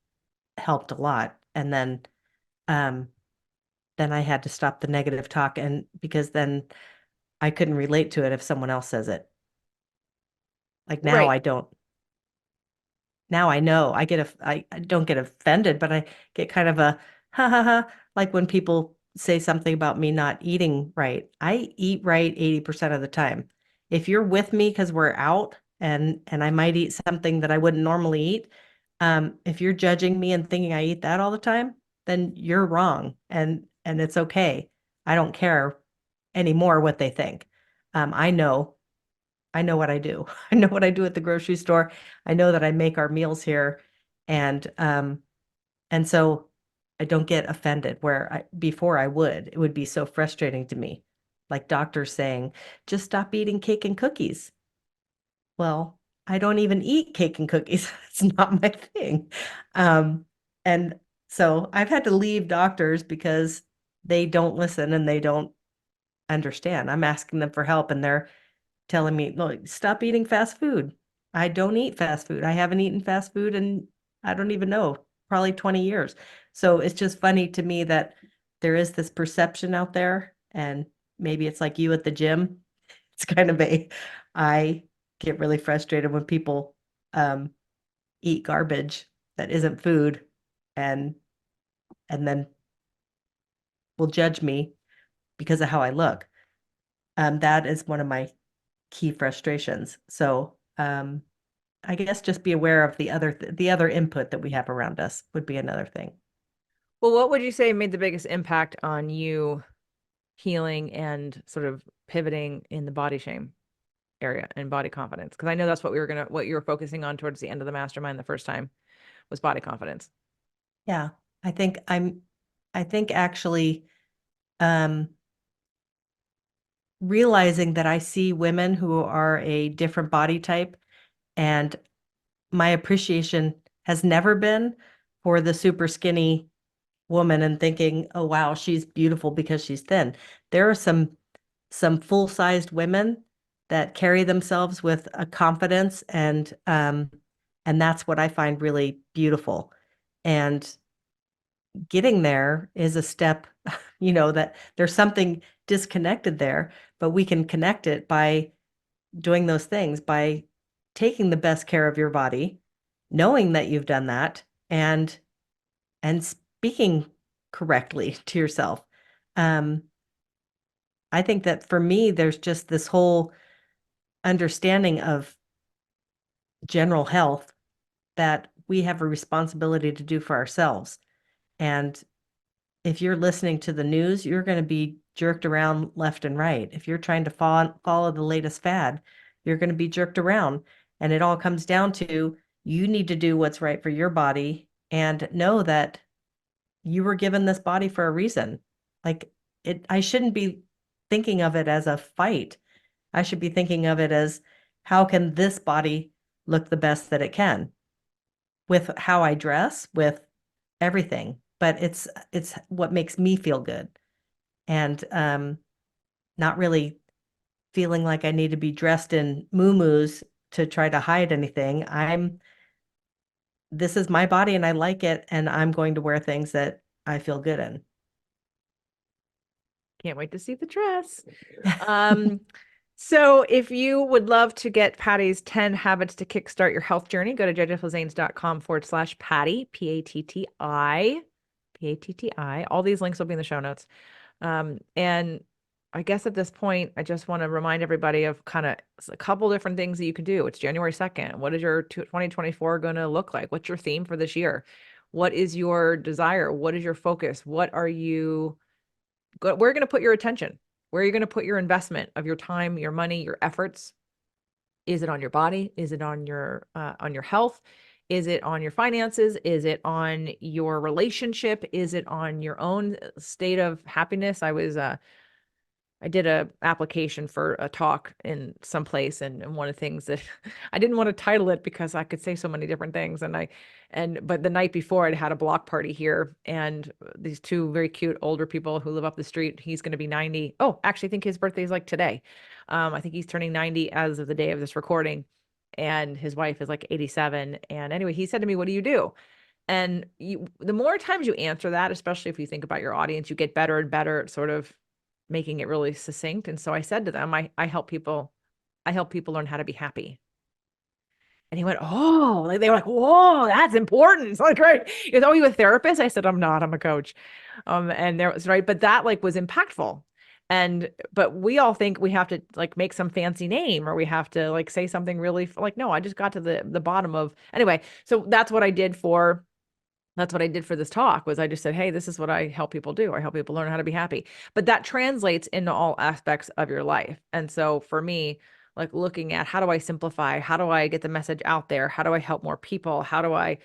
helped a lot. And um, then I had to stop the negative talk, and because then I couldn't relate to it if someone else says it. Like now Right. I don't. Now I know I don't get offended, but I get kind of a ha ha ha, like when people say something about me not eating right. I eat right 80% of the time. If you're with me because we're out and I might eat something that I wouldn't normally eat, if you're judging me and thinking I eat that all the time, then you're wrong, and it's okay. I don't care anymore what they think. I know I know what I do. I know what I do at the grocery store. I know that I make our meals here, and so I don't get offended where before I would. It would be so frustrating to me. Like doctors saying, just stop eating cake and cookies. Well, I don't even eat cake and cookies. It's not my thing. Um, and so I've had to leave doctors because they don't listen and they don't understand. I'm asking them for help and they're telling me, look, stop eating fast food. I don't eat fast food. I haven't eaten fast food in, I don't even know, probably 20 years. So it's just funny to me that there is this perception out there, and maybe it's like you at the gym. It's kind of I get really frustrated when people um, eat garbage that isn't food, and and then will judge me because of how I look. That is one of my key frustrations. So I guess just be aware of the other input that we have around us would be another thing. Well, what would you say made the biggest impact on you healing and sort of pivoting in the body shame area and body confidence? Because I know that's what you were focusing on towards the end of the mastermind the first time was body confidence. Yeah, I think I think actually um, realizing that I see women who are a different body type, and my appreciation has never been for the super skinny woman and thinking, oh wow, she's beautiful because she's thin. There are some full-sized women that carry themselves with a confidence, and that's what I find really beautiful. And getting there is a step, that there's something disconnected there, but we can connect it by doing those things, by taking the best care of your body, knowing that you've done that, and speaking correctly to yourself. Um, I think that for me, there's just this whole understanding of general health that we have a responsibility to do for ourselves. And if you're listening to the news, you're going to be jerked around left and right. If you're trying to follow the latest fad, you're going to be jerked around. And it all comes down to you need to do what's right for your body and know that you were given this body for a reason. Like I shouldn't be thinking of it as a fight. I should be thinking of it as how can this body look the best that it can with how I dress, with everything. But it's what makes me feel good. And not really feeling like I need to be dressed in muumuus to try to hide anything. This is my body and I like it, and I'm going to wear things that I feel good in. Can't wait to see the dress. Um, so if you would love to get Patty's 10 habits to kickstart your health journey, go to jjflizanes.com/Patty, P-A-T-T-I, P-A-T-T-I. All these links will be in the show notes. And I guess at this point, I just want to remind everybody of kind of a couple different things that you can do. It's January 2nd. What is your 2024 going to look like? What's your theme for this year? What is your desire? What is your focus? Where are you going to put your attention? Where are you going to put your investment of your time, your money, your efforts? Is it on your body? Is it on your health? Is it on your finances? Is it on your relationship? Is it on your own state of happiness? I did a application for a talk in some place, and one of the things that I didn't want to title it because I could say so many different things, but the night before I'd had a block party here, and these two very cute older people who live up the street. He's going to be 90. Oh, actually, I think his birthday is like today. I think he's turning 90 as of the day of this recording, and his wife is like 87. And anyway, he said to me, "What do you do?" And the more times you answer that, especially if you think about your audience, you get better and better at sort of making it really succinct. And so I said to them, I help people learn how to be happy. And he went, oh, like they were like, whoa, that's important. It's like, right. He goes, oh, you a therapist? I said, I'm not, I'm a coach. And there was right. But that like was impactful. But we all think we have to like make some fancy name or we have to like say something really like, no, I just got to the bottom of anyway. So that's what I did for this talk was I just said, hey, this is what I help people do. I help people learn how to be happy. But that translates into all aspects of your life. And so for me, like looking at how do I simplify? How do I get the message out there? How do I help more people? How do I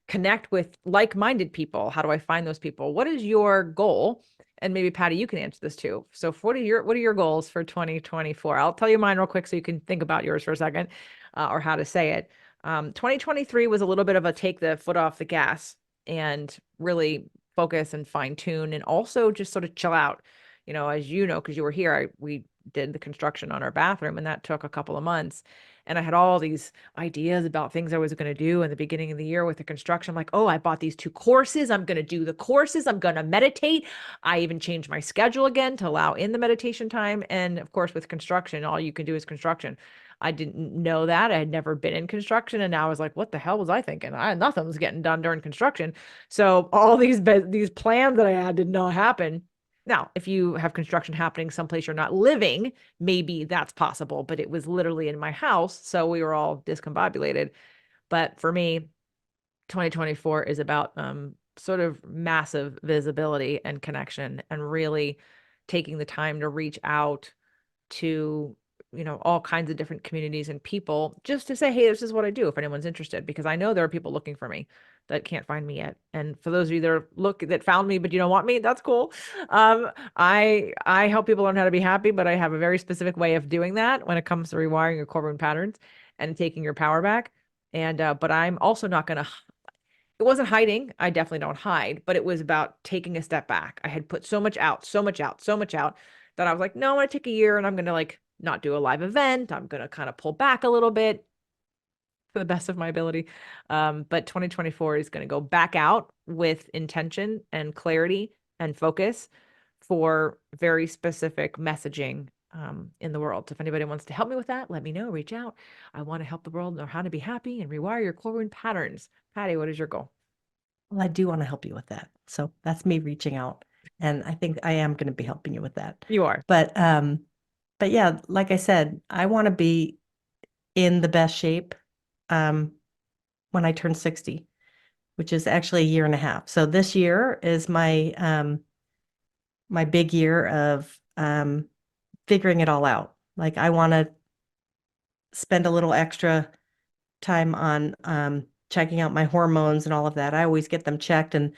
connect with like-minded people? How do I find those people? What is your goal? And maybe Patty, you can answer this too. So what are your goals for 2024? I'll tell you mine real quick so you can think about yours for a second, or how to say it. 2023 was a little bit of a take the foot off the gas and really focus and fine tune and also just sort of chill out. As you know, because you were here, we did the construction on our bathroom and that took a couple of months. And I had all these ideas about things I was going to do in the beginning of the year with the construction. I'm like, oh, I bought these 2 courses. I'm going to do the courses. I'm going to meditate. I even changed my schedule again to allow in the meditation time. And of course, with construction, all you can do is construction. I didn't know that. I had never been in construction. And now I was like, what the hell was I thinking? Nothing was getting done during construction. So all these plans that I had did not happen. Now, if you have construction happening someplace you're not living, maybe that's possible, but it was literally in my house. So we were all discombobulated. But for me, 2024 is about sort of massive visibility and connection, and really taking the time to reach out to, all kinds of different communities and people, just to say, hey, this is what I do if anyone's interested, because I know there are people looking for me that can't find me yet. And for those of you that found me but you don't want me, that's cool. I help people learn how to be happy, but I have a very specific way of doing that when it comes to rewiring your core wound patterns and taking your power back. And but I'm also not going to, it wasn't hiding. I definitely don't hide, but it was about taking a step back. I had put so much out, so much out, so much out, that I was like, no, I'm going to take a year and I'm going to like not do a live event. I'm going to kind of pull back a little bit for the best of my ability. But 2024 is going to go back out with intention and clarity and focus for very specific messaging in the world. So if anybody wants to help me with that, let me know, reach out. I want to help the world know how to be happy and rewire your core wound patterns. Patty, what is your goal? Well, I do want to help you with that. So that's me reaching out. And I think I am going to be helping you with that. You are. But yeah, like I said, I want to be in the best shape um, when I turn 60, which is actually a year and a half. So this year is my big year of figuring it all out. Like I want to spend a little extra time on checking out my hormones and all of that. I always get them checked and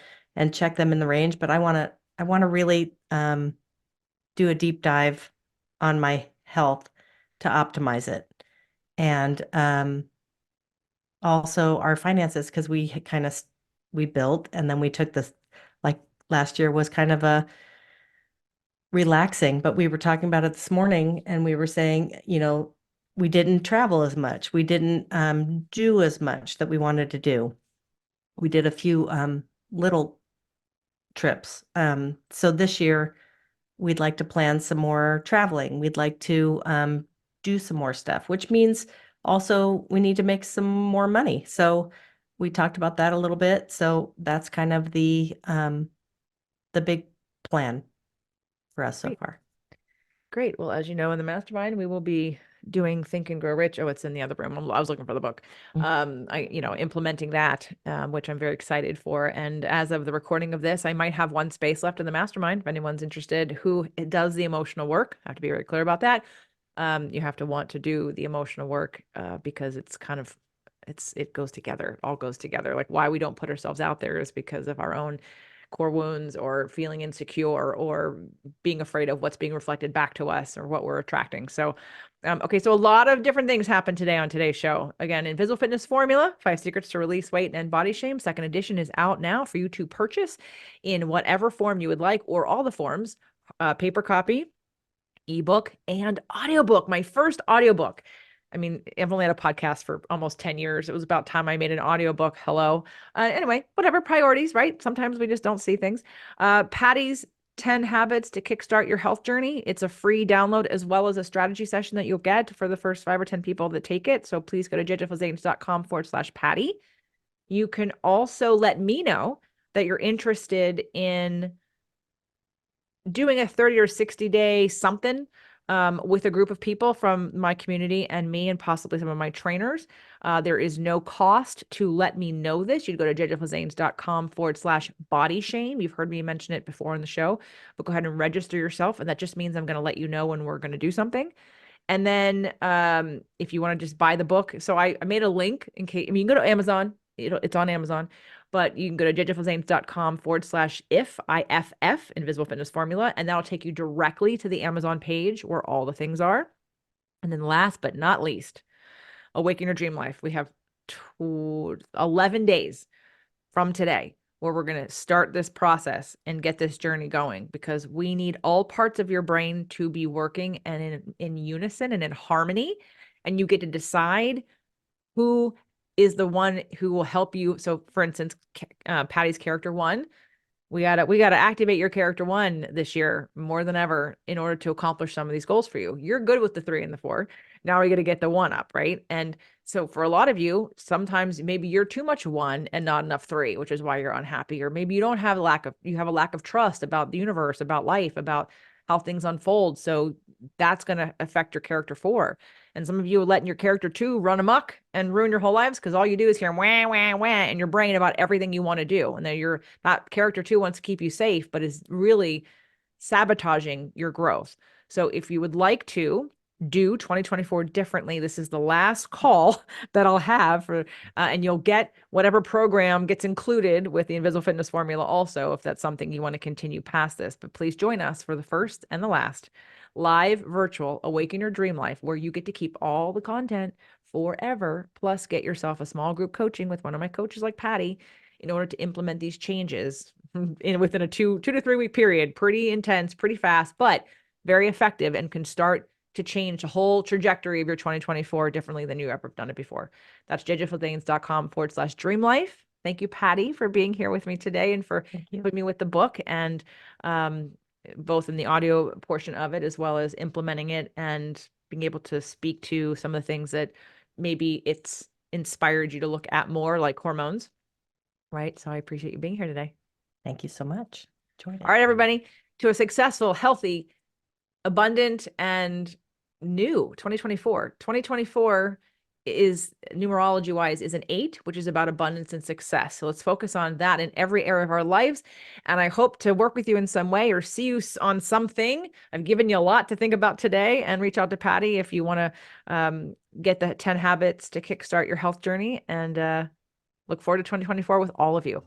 check them in the range, but I want to really do a deep dive on my health to optimize it. And also our finances, because we built and then we took this, like last year was kind of a relaxing, but we were talking about it this morning and we were saying, we didn't travel as much. We didn't do as much that we wanted to do. We did a few little trips. So this year we'd like to plan some more traveling. We'd like to do some more stuff, which means also we need to make some more money. So we talked about that a little bit. So that's kind of the big plan for us so Great. far. Great. Well, as you know, in the mastermind, we will be doing Think and Grow Rich. Oh, it's in the other room. I was looking for the book. Mm. Implementing that, which I'm very excited for. And as of the recording of this, I might have one space left in the mastermind if anyone's interested who does the emotional work. I have to be very clear about that. You have to want to do the emotional work because it's kind of it goes together. It all goes together. Like why we don't put ourselves out there is because of our own core wounds or feeling insecure or being afraid of what's being reflected back to us or what we're attracting. So, okay, so a lot of different things happened today on today's show. Again, Invisible Fitness Formula, 5 Secrets to Release Weight and Body Shame. Second edition is out now for you to purchase in whatever form you would like or all the forms, paper copy, ebook, and audiobook. My first audiobook. I mean, I've only had a podcast for almost 10 years. It was about time I made an audiobook. Hello. Anyway, whatever, priorities, right? Sometimes we just don't see things. Patty's 10 Habits to Kickstart Your Health Journey. It's a free download as well as a strategy session that you'll get for the first 5 or 10 people that take it. So please go to jjflizanes.com/Patty. You can also let me know that you're interested in doing a 30 or 60-day something with a group of people from my community and me and possibly some of my trainers. There is no cost to let me know this. You'd go to jjflizanes.com/body shame. You've heard me mention it before in the show, but go ahead and register yourself. And that just means I'm going to let you know when we're going to do something. And then if you want to just buy the book. So I made a link in case, I mean, you can go to Amazon. It's on Amazon, but you can go to jjflizanes.com/IFF, Invisible Fitness Formula, and that'll take you directly to the Amazon page where all the things are. And then last but not least, Awaken Your Dream Life. We have 11 days from today where we're going to start this process and get this journey going, because we need all parts of your brain to be working and in unison and in harmony. And you get to decide who is the one who will help you. So for instance, Patty's character one, we gotta activate your character one this year more than ever in order to accomplish some of these goals for you. You're good with the 3 and the 4. Now we got to get the 1 up, right? And so for a lot of you, sometimes maybe you're too much 1 and not enough 3, which is why you're unhappy. Or maybe you have a lack of trust about the universe, about life, about how things unfold. So that's going to affect your character 4. And some of you are letting your character 2 run amok and ruin your whole lives because all you do is hear wah, wah, wah in your brain about everything you want to do. And then you're not character 2 wants to keep you safe, but is really sabotaging your growth. So if you would like to do 2024 differently, this is the last call that I'll have for, and you'll get whatever program gets included with the Invisible Fitness Formula also, if that's something you want to continue past this. But please join us for the first and the last live virtual Awaken Your Dream Life, where you get to keep all the content forever, plus get yourself a small group coaching with one of my coaches like Patty in order to implement these changes within a 2 to 3 week period. Pretty intense, pretty fast, but very effective, and can start to change the whole trajectory of your 2024 differently than you ever done it before. That's jjflizanes.com/dream life. Thank you, Patty, for being here with me today and for putting me with the book, and both in the audio portion of it as well as implementing it and being able to speak to some of the things that maybe it's inspired you to look at more, like hormones. Right. So I appreciate you being here today. Thank you so much. Enjoyed it. All right, everybody, to a successful, healthy, abundant, and new 2024. 2024 is, numerology wise, is an 8, which is about abundance and success. So let's focus on that in every area of our lives. And I hope to work with you in some way or see you on something. I've given you a lot to think about today, and reach out to Patty if you want to get the 10 habits to kickstart your health journey, and look forward to 2024 with all of you.